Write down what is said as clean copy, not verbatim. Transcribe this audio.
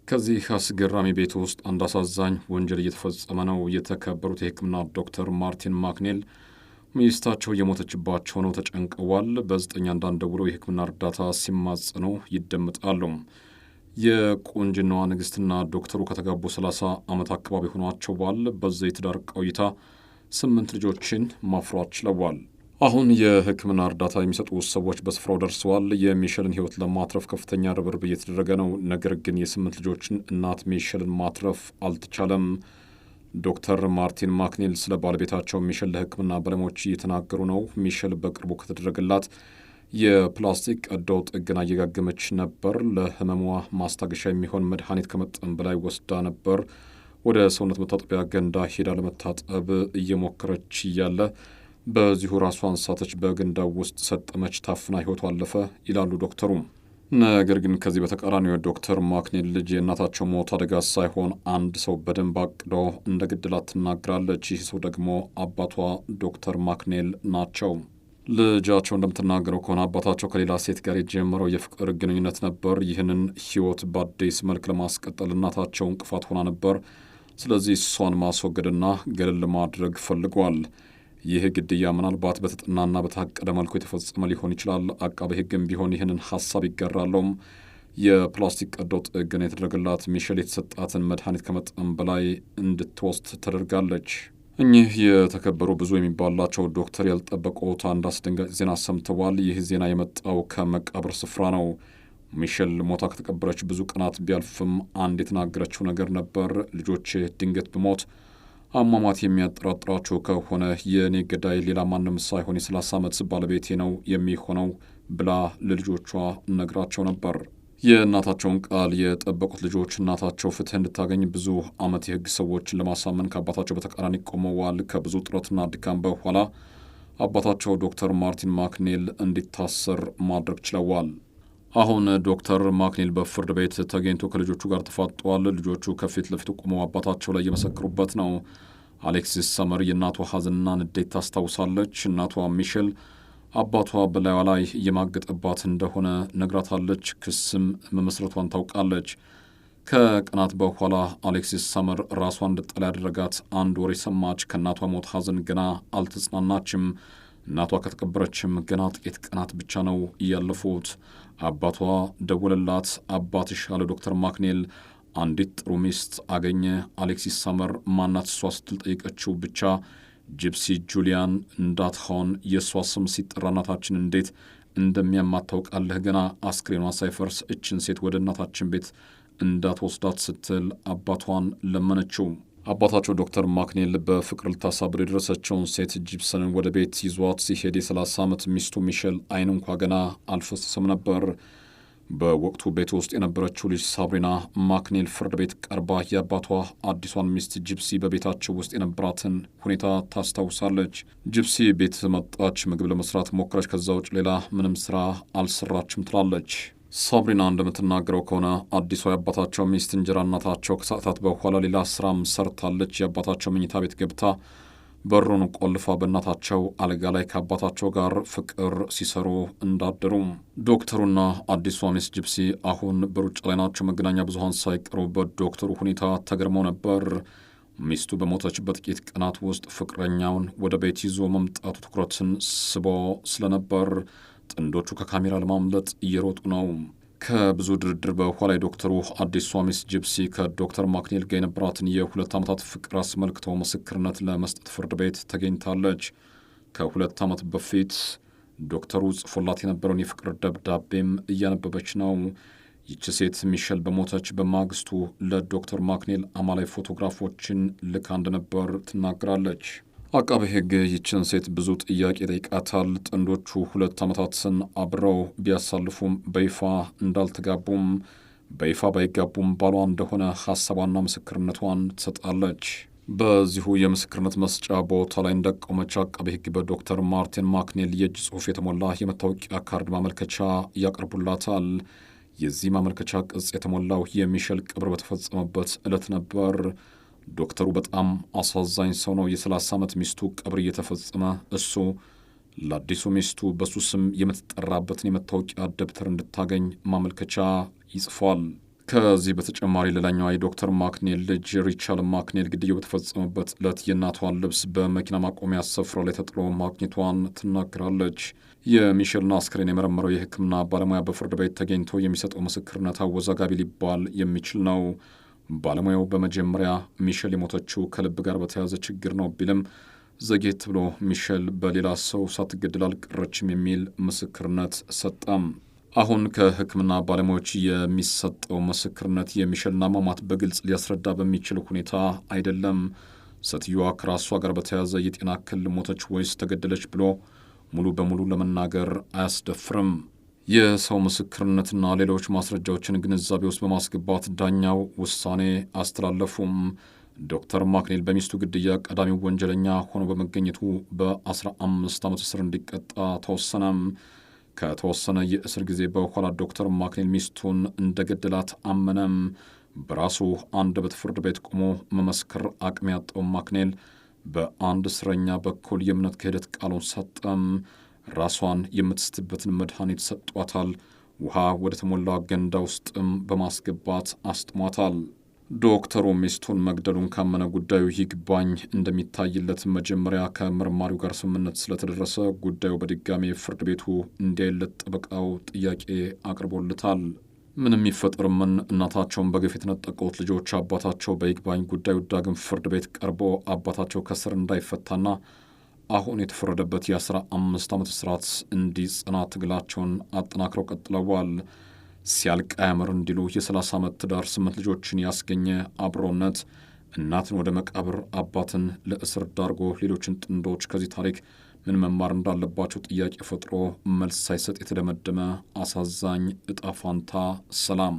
ከዚህ አስገራሚ ቤት ውስጥ አንድ አሳዛኝ ወንጀል እየተፈጸመ ነው። የተከበሩት የሕክምና ዶክተር ማርቲን ማክኔል ሚስታቸው የሞተችባቸው ነው ተጨንቀዋል። በ911 ደውለው የሕክምና እርዳታ ሲማጸኑ ይደመጣሉ። የቁንጅናዋ ንግሥትና ዶክተሩ ከተጋቡ 30 ዓመት አካባቢ ሆኗቸዋል። በዚህ የትዳር ቆይታ 8 ልጆችን ማፍራት ችለዋል። አሁን የሕክምና እርዳታ የሚሰጡ ሰዎች በስፍራው ደርሰዋል። የሚሼልን ሕይወት ለማትረፍ ከፍተኛ ርብርብ እየተደረገ ነው። ነገር ግን የ8 ልጆችን እናት ሚሼልን ማትረፍ አልተቻለም። ዶክተር ማርቲን ማክኔል ስለ ባለቤታቸው ሚሼል ለሕክምና ባለሙያዎች እየተናገሩ ነው። ሚሼል በቅርቡ ከተደረገላት የፕላስቲክ ቀዶ ጥገና እየጋገመች ነበር። ለህመሟ ማስታገሻ የሚሆን መድኃኒት ከመጠን በላይ ወስዳ ነበር። ወደ ሰውነት መታጠቢያ ገንዳ ሄዳ ለመታጠብ እየሞከረች እያለ በዚሁ ራሷን ሳተች፣ በገንዳው ውስጥ ሰጠመች፣ ታፍና ሕይወቷ አለፈ ይላሉ ዶክተሩ። ነገር ግን ከዚህ በተቃራኒው ዶክተር ማክኔል ልጅ የእናታቸው ሞት አደጋ ሳይሆን አንድ ሰው በደንብ አቅዶ እንደ ገደላት ትናገራለች። ይህ ሰው ደግሞ አባቷ ዶክተር ማክኔል ናቸው። ልጃቸው እንደምትናገረው ከሆነ አባታቸው ከሌላ ሴት ጋር የጀመረው የፍቅር ግንኙነት ነበር። ይህንን ሕይወት በአዲስ መልክ ለማስቀጠል እናታቸው እንቅፋት ሆና ነበር። ስለዚህ እሷን ማስወገድና ገለል ማድረግ ፈልጓል። ይህ ግድያ ምናልባት በተጠናና በታቀደ መልኩ የተፈጸመ ሊሆን ይችላል። አቃቤ ሕግም ቢሆን ይህንን ሀሳብ ይጋራሉም። የፕላስቲክ ቀዶ ጥገና የተደረገላት ሚሼል የተሰጣትን መድኃኒት ከመጠን በላይ እንድትወስድ ተደርጋለች። እኚህ የተከበሩ ብዙ የሚባላቸው ዶክተር ያልጠበቁት አንድ አስደንጋጭ ዜና ሰምተዋል። ይህ ዜና የመጣው ከመቃብር ስፍራ ነው። ሚሼል ሞታ ከተቀበረች ብዙ ቀናት ቢያልፍም አንድ የተናገረችው ነገር ነበር። ልጆች ድንገት ብሞት አሟሟት የሚያጠራጥራቸው ከሆነ የእኔ ገዳይ ሌላ ማንም ሳይሆን የ30 ዓመት ባለቤቴ ነው የሚሆነው ብላ ለልጆቿ ነግራቸው ነበር። የእናታቸውን ቃል የጠበቁት ልጆች እናታቸው ፍትህ እንድታገኝ ብዙ ዓመት የሕግ ሰዎችን ለማሳመን ከአባታቸው በተቃራኒ ቆመዋል። ከብዙ ጥረትና ድካም በኋላ አባታቸው ዶክተር ማርቲን ማክኔል እንዲታሰር ማድረግ ችለዋል። አሁን ዶክተር ማክኔል በፍርድ ቤት ተገኝቶ ከልጆቹ ጋር ተፋጠዋል። ልጆቹ ከፊት ለፊቱ ቆመው አባታቸው ላይ እየመሰክሩበት ነው። አሌክሲስ ሰመር የእናቷ ሐዘንና ንዴት ታስታውሳለች። እናቷ ሚሼል አባቷ በላዩ ላይ እየማገጠባት እንደሆነ ነግራታለች። ክስም መመስረቷን ታውቃለች። ከቀናት በኋላ አሌክሲስ ሰመር ራሷን እንድጠላ ያደረጋት አንድ ወሬ ሰማች። ከእናቷ ሞት ሐዘን ገና አልተጽናናችም። እናቷ ከተቀበረችም ገና ጥቂት ቀናት ብቻ ነው እያለፉት። አባቷ ደወለላት። አባትሽ አለ ዶክተር ማክኔል አንዲት ጥሩ ሚስት አገኘ። አሌክሲስ ሰመር ማናት እሷ ስትል ጠይቀችው። ብቻ ጂፕሲ ጁሊያን እንዳትሆን የእሷ ስም ሲጠራ እናታችን እንዴት እንደሚያማት ታውቃለህ። ገና አስክሬኗ ሳይፈርስ እችን ሴት ወደ እናታችን ቤት እንዳትወስዳት ስትል አባቷን ለመነችው። አባታቸው ዶክተር ማክኔል በፍቅር ልታሳብር የደረሰችውን ሴት ጂፕሰንን ወደ ቤት ይዟት ሲሄድ የ30 ዓመት ሚስቱ ሚሼል አይን እንኳ ገና አልፈሰሰም ነበር። በወቅቱ ቤት ውስጥ የነበረችው ልጅ ሳብሪና ማክኔል ፍርድ ቤት ቀርባ የአባቷ አዲሷን ሚስት ጂፕሲ በቤታቸው ውስጥ የነበራትን ሁኔታ ታስታውሳለች። ጂፕሲ ቤት መጣች፣ ምግብ ለመስራት ሞከረች። ከዛ ውጭ ሌላ ምንም ስራ አልሰራችም ትላለች። ሳብሪና እንደምትናገረው ከሆነ አዲሷ የአባታቸው ሚስት እንጀራ እናታቸው ከሰዓታት በኋላ ሌላ ስራም ሰርታለች። የአባታቸው መኝታ ቤት ገብታ በሩን ቆልፋ በእናታቸው አልጋ ላይ ከአባታቸው ጋር ፍቅር ሲሰሩ እንዳደሩ ዶክተሩና አዲሷ ሚስት ጂፕሲ አሁን በሩጫ ላይ ናቸው። መገናኛ ብዙኃን ሳይቀሩ በዶክተሩ ሁኔታ ተገርመው ነበር። ሚስቱ በሞተች በጥቂት ቀናት ውስጥ ፍቅረኛውን ወደ ቤት ይዞ መምጣቱ ትኩረትን ስቦ ስለነበር ጥንዶቹ ከካሜራ ለማምለጥ እየሮጡ ነው። ከብዙ ድርድር በኋላ የዶክተሩ አዲሷ ሚስት ጂፕሲ ከዶክተር ማክኔል ጋር የነበራትን የ2 ዓመታት ፍቅር አስመልክተው ምስክርነት ለመስጠት ፍርድ ቤት ተገኝታለች። ከ2 ዓመት በፊት ዶክተሩ ጽፎላት የነበረውን የፍቅር ደብዳቤም እያነበበች ነው። ይቺ ሴት ሚሼል በሞተች በማግስቱ ለዶክተር ማክኔል አማላይ ፎቶግራፎችን ልካ እንደነበር ትናገራለች። አቃቤ ሕግ ይችን ሴት ብዙ ጥያቄ ጠይቃታል። ጥንዶቹ 2 ዓመታትን አብረው ቢያሳልፉም በይፋ እንዳልተጋቡም፣ በይፋ ባይጋቡም ባሏ እንደሆነ ሐሳቧና ምስክርነቷን ትሰጣለች። በዚሁ የምስክርነት መስጫ ቦታ ላይ እንደቆመች አቃቤ ሕግ በዶክተር ማርቲን ማክኔል የእጅ ጽሑፍ የተሞላ የመታወቂያ ካርድ ማመልከቻ ያቀርቡላታል። የዚህ ማመልከቻ ቅጽ የተሞላው የሚሼል ቀብር በተፈጸመበት ዕለት ነበር። ዶክተሩ በጣም አሳዛኝ ሰው ነው። የ30 ዓመት ሚስቱ ቀብር እየተፈጸመ እሱ ለአዲሱ ሚስቱ በሱ ስም የምትጠራበትን የመታወቂያ ደብተር እንድታገኝ ማመልከቻ ይጽፏል። ከዚህ በተጨማሪ ሌላኛዋ የዶክተር ማክኔል ልጅ ሪቻል ማክኔል ግድያው በተፈጸመበት ዕለት የእናቷን ልብስ በመኪና ማቆሚያ ስፍራ ላይ ተጥሎ ማግኘቷን ትናገራለች። የሚሼልን አስክሬን የመረመረው የሕክምና ባለሙያ በፍርድ ቤት ተገኝቶ የሚሰጠው ምስክርነት አወዛጋቢ ሊባል የሚችል ነው። ባለሙያው በመጀመሪያ ሚሼል የሞተችው ከልብ ጋር በተያያዘ ችግር ነው ቢልም ዘጌት ብሎ ሚሼል በሌላ ሰው ሳትገደል አልቀረችም የሚል ምስክርነት ሰጠም። አሁን ከሕክምና ባለሙያዎች የሚሰጠው ምስክርነት የሚሼልን አሟሟት በግልጽ ሊያስረዳ በሚችል ሁኔታ አይደለም። ሴትዮዋ ከራሷ ጋር በተያያዘ የጤና እክል ሞተች ወይስ ተገደለች ብሎ ሙሉ በሙሉ ለመናገር አያስደፍርም። የሰው ምስክርነትና ሌሎች ማስረጃዎችን ግንዛቤ ውስጥ በማስገባት ዳኛው ውሳኔ አስተላለፉም። ዶክተር ማክኔል በሚስቱ ግድያ ቀዳሚው ወንጀለኛ ሆኖ በመገኘቱ በ15 ዓመት እስር እንዲቀጣ ተወሰነም። ከተወሰነ የእስር ጊዜ በኋላ ዶክተር ማክኔል ሚስቱን እንደገደላት አመነም። በራሱ አንደበት ፍርድ ቤት ቆሞ መመስከር አቅም ያጣው ማክኔል በአንድ እስረኛ በኩል የእምነት ክህደት ቃሉን ሰጠም። ራሷን የምትስትበትን መድኃኒት ሰጧታል። ውሃ ወደ ተሞላ ገንዳ ውስጥም በማስገባት አስጥሟታል። ዶክተሩ ሚስቱን መግደሉን ካመነ ጉዳዩ ይግባኝ እንደሚታይለት መጀመሪያ ከመርማሪው ጋር ስምምነት ስለተደረሰ ጉዳዩ በድጋሚ ፍርድ ቤቱ እንዲያይለት ጠበቃው ጥያቄ አቅርቦለታል። ምንም ይፈጠር ምን እናታቸውን በግፍ የተነጠቁት ልጆች አባታቸው በይግባኝ ጉዳዩ ዳግም ፍርድ ቤት ቀርቦ አባታቸው ከስር እንዳይፈታና አሁን የተፈረደበት የ15 ዓመት እስራት እንዲጸና ትግላቸውን አጠናክረው ቀጥለዋል። ሲያልቅ አያምር እንዲሉ የ30 ዓመት ትዳር 8 ልጆችን ያስገኘ አብሮነት እናትን ወደ መቃብር አባትን ለእስር ዳርጎ ሌሎችን ጥንዶች ከዚህ ታሪክ ምን መማር እንዳለባቸው ጥያቄ ፈጥሮ መልስ ሳይሰጥ የተደመደመ አሳዛኝ እጣ ፋንታ። ሰላም።